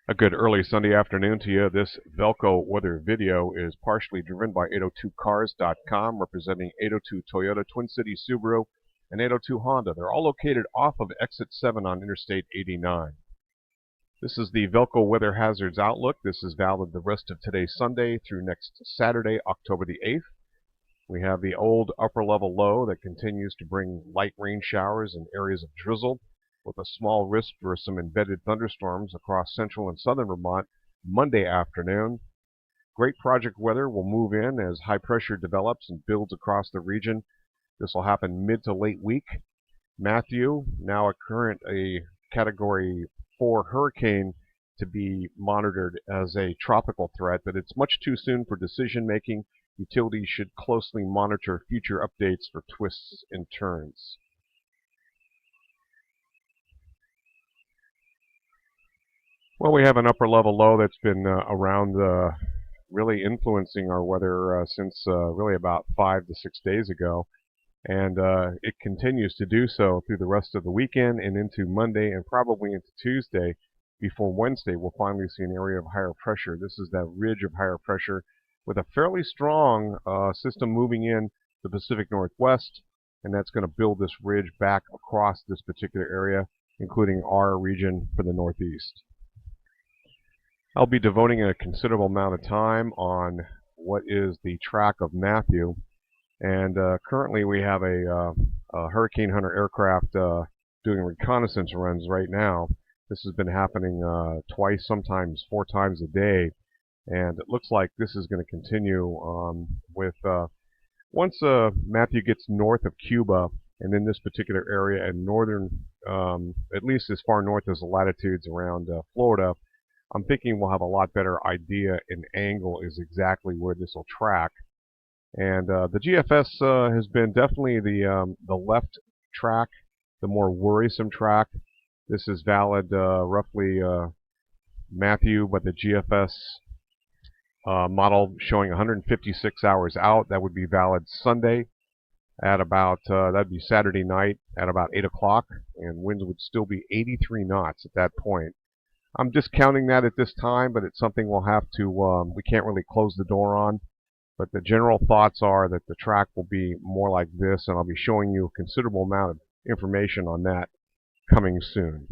A good early Sunday afternoon to you. This VELCO weather video is partially driven by 802cars.com, representing 802 Toyota, Twin Cities Subaru, and 802 Honda. They're all located off of Exit 7 on Interstate 89. This is the VELCO Weather Hazards Outlook. This is valid the rest of today, Sunday, through next Saturday, October the 8th. We have the old upper-level low that continues to bring light rain showers and areas of drizzle, with a small risk for some embedded thunderstorms across central and southern Vermont Monday afternoon. Great project weather will move in as high pressure develops and builds across the region. This will happen mid to late week. Matthew, now a Category 4 hurricane, to be monitored as a tropical threat, but it's much too soon for decision making. Utilities should closely monitor future updates for twists and turns. Well, we have an upper level low that's been around really influencing our weather since really about 5 to 6 days ago. And it continues to do so through the rest of the weekend and into Monday and probably into Tuesday. Before Wednesday, we'll finally see an area of higher pressure. This is that ridge of higher pressure with a fairly strong system moving in the Pacific Northwest, and that's going to build this ridge back across this particular area, including our region for the Northeast. I'll be devoting a considerable amount of time on what is the track of Matthew, and currently we have a Hurricane Hunter aircraft doing reconnaissance runs right now. This has been happening twice, sometimes 4 times a day, and it looks like this is going to continue with once Matthew gets north of Cuba and in this particular area and northern, at least as far north as the latitudes around Florida. I'm thinking we'll have a lot better idea and angle is exactly where this will track. And the GFS has been definitely the left track, the more worrisome track. This is valid roughly Matthew, but the GFS model showing 156 hours out. That would be valid Sunday at about, that'd be Saturday night at about 8 o'clock, and winds would still be 83 knots at that point. I'm discounting that at this time, but it's something we'll have to, we can't really close the door on. But the general thoughts are that the track will be more like this, and I'll be showing you a considerable amount of information on that coming soon.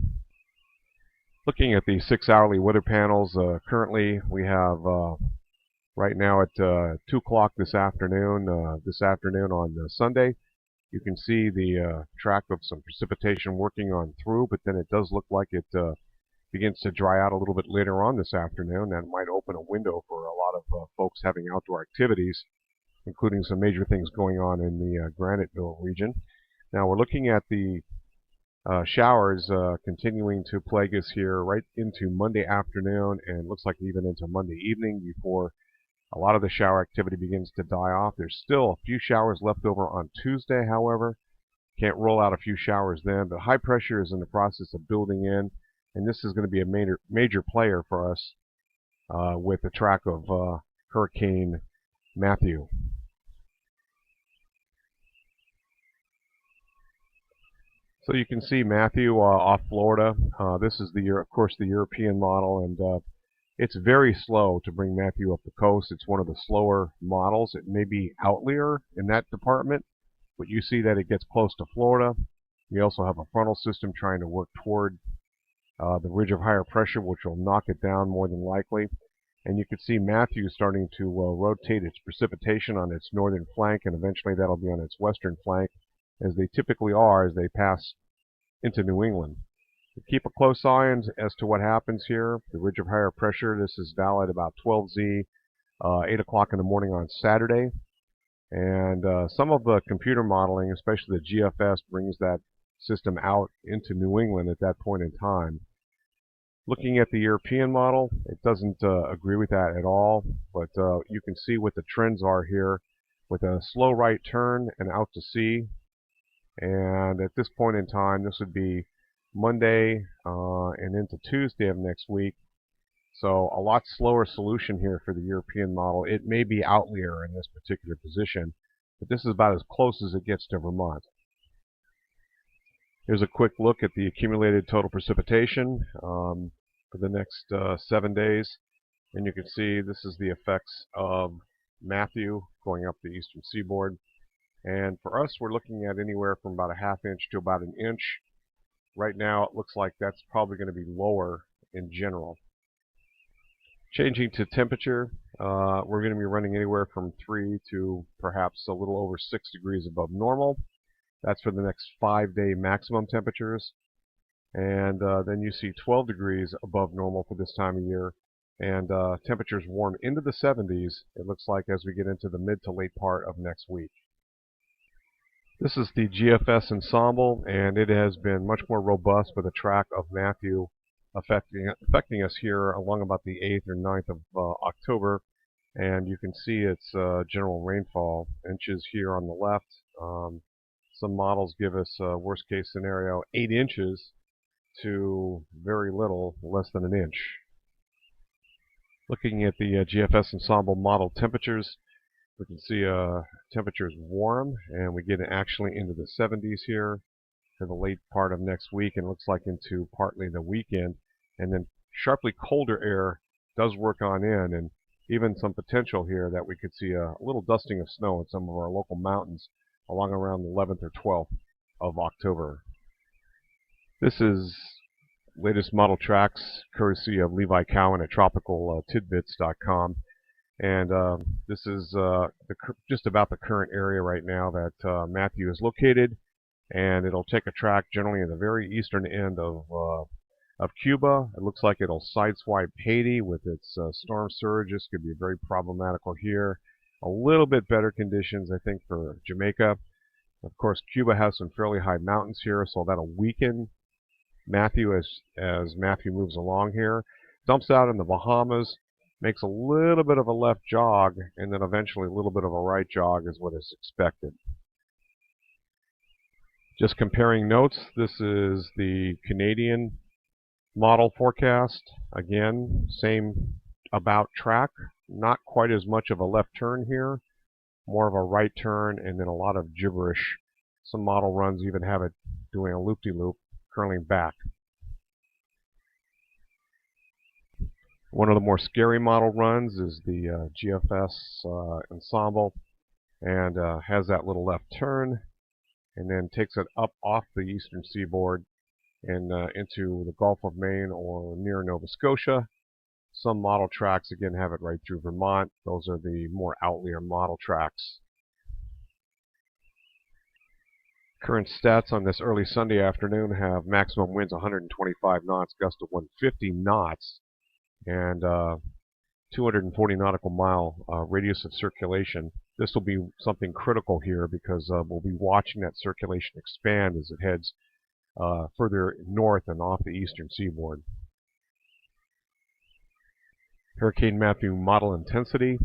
Looking at the 6-hourly weather panels, currently we have right now at 2 o'clock this afternoon on Sunday, you can see the track of some precipitation working on through, but then it does look like it begins to dry out a little bit later on this afternoon. That might open a window for a lot of folks having outdoor activities, including some major things going on in the Graniteville region. Now we're looking at the showers continuing to plague us here right into Monday afternoon and looks like even into Monday evening before a lot of the shower activity begins to die off. There's still a few showers left over on Tuesday, however. Can't roll out a few showers then, but high pressure is in the process of building in. And this is going to be a major player for us with the track of Hurricane Matthew. So you can see Matthew off Florida. This is of course, the European model, and it's very slow to bring Matthew up the coast. It's one of the slower models. It may be outlier in that department, but you see that it gets close to Florida. You also have a frontal system trying to work toward the ridge of higher pressure, which will knock it down more than likely. And you can see Matthew starting to rotate its precipitation on its northern flank, and eventually that'll be on its western flank, as they typically are as they pass into New England. So keep a close eye as to what happens here. The ridge of higher pressure, this is valid about 12Z, 8 o'clock in the morning on Saturday. And some of the computer modeling, especially the GFS, brings that system out into New England at that point in time. Looking at the European model, it doesn't agree with that at all, but you can see what the trends are here with a slow right turn and out to sea. And at this point in time, this would be Monday and into Tuesday of next week. So a lot slower solution here for the European model. It may be outlier in this particular position, but this is about as close as it gets to Vermont. Here's a quick look at the accumulated total precipitation. for the next 7 days. And you can see this is the effects of Matthew going up the eastern seaboard. And for us, we're looking at anywhere from about a ½ inch to about an inch. Right now, it looks like that's probably going to be lower in general. Changing to temperature, we're going to be running anywhere from 3 to perhaps a little over 6 degrees above normal. That's for the next 5-day maximum temperatures. And then you see 12 degrees above normal for this time of year. And temperatures warm into the 70s, it looks like, as we get into the mid to late part of next week. This is the Gfs Ensemble, and it has been much more robust with a track of Matthew affecting us here along about the 8th or 9th of October. And you can see its general rainfall, inches here on the left. Some models give us a worst case scenario 8 inches to very little, less than an inch. Looking at the Gfs Ensemble model temperatures, we can see temperatures warm, and we get actually into the 70s here for the late part of next week, and looks like into partly the weekend. And then sharply colder air does work on in, and even some potential here that we could see a little dusting of snow in some of our local mountains along around the 11th or 12th of October. This is latest model tracks courtesy of Levi Cowan at tropicaltidbits.com. And this is just about the current area right now that Matthew is located. And it'll take a track generally in the very eastern end of Cuba. It looks like it'll sideswipe Haiti with its storm surge. This could be very problematical here. A little bit better conditions, I think, for Jamaica. Of course, Cuba has some fairly high mountains here, so that'll weaken Matthew as Matthew moves along here. Dumps out in the Bahamas, makes a little bit of a left jog, and then eventually a little bit of a right jog is what is expected. Just comparing notes, this is the Canadian model forecast. Again, same about track. Not quite as much of a left turn here, more of a right turn, and then a lot of gibberish. Some model runs even have it doing a loop-de-loop, curling back. One of the more scary model runs is the Gfs Ensemble, and has that little left turn, and then takes it up off the eastern seaboard and into the Gulf of Maine or near Nova Scotia. Some model tracks, again, have it right through Vermont. Those are the more outlier model tracks. Current stats on this early Sunday afternoon have maximum winds 125 knots, gust of 150 knots, and 240 nautical mile radius of circulation. This will be something critical here because we'll be watching that circulation expand as it heads further north and off the eastern seaboard. Hurricane Matthew model intensity.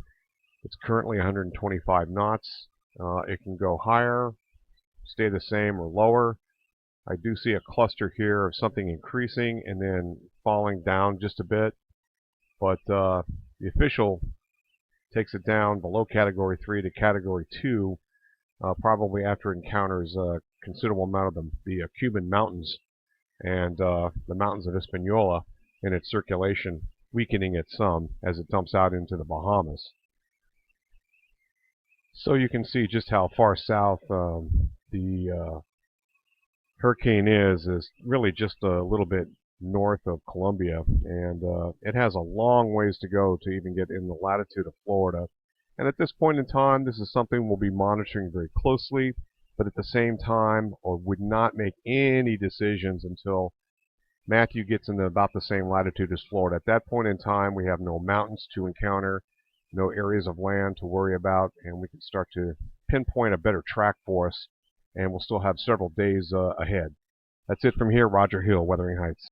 It's currently 125 knots. It can go higher, stay the same, or lower. I do see a cluster here of something increasing and then falling down just a bit. But the official takes it down below Category 3 to Category 2, probably after it encounters a considerable amount of the Cuban mountains and the mountains of Hispaniola in its circulation, weakening it some as it dumps out into the Bahamas. So you can see just how far south the hurricane is really just a little bit north of Colombia, and it has a long ways to go to even get in the latitude of Florida. And at this point in time, this is something we'll be monitoring very closely, but at the same time, or would not make any decisions until Matthew gets into about the same latitude as Florida. At that point in time, we have no mountains to encounter, no areas of land to worry about, and we can start to pinpoint a better track for us, and we'll still have several days ahead. That's it from here, Roger Hill, Wuthering Heights.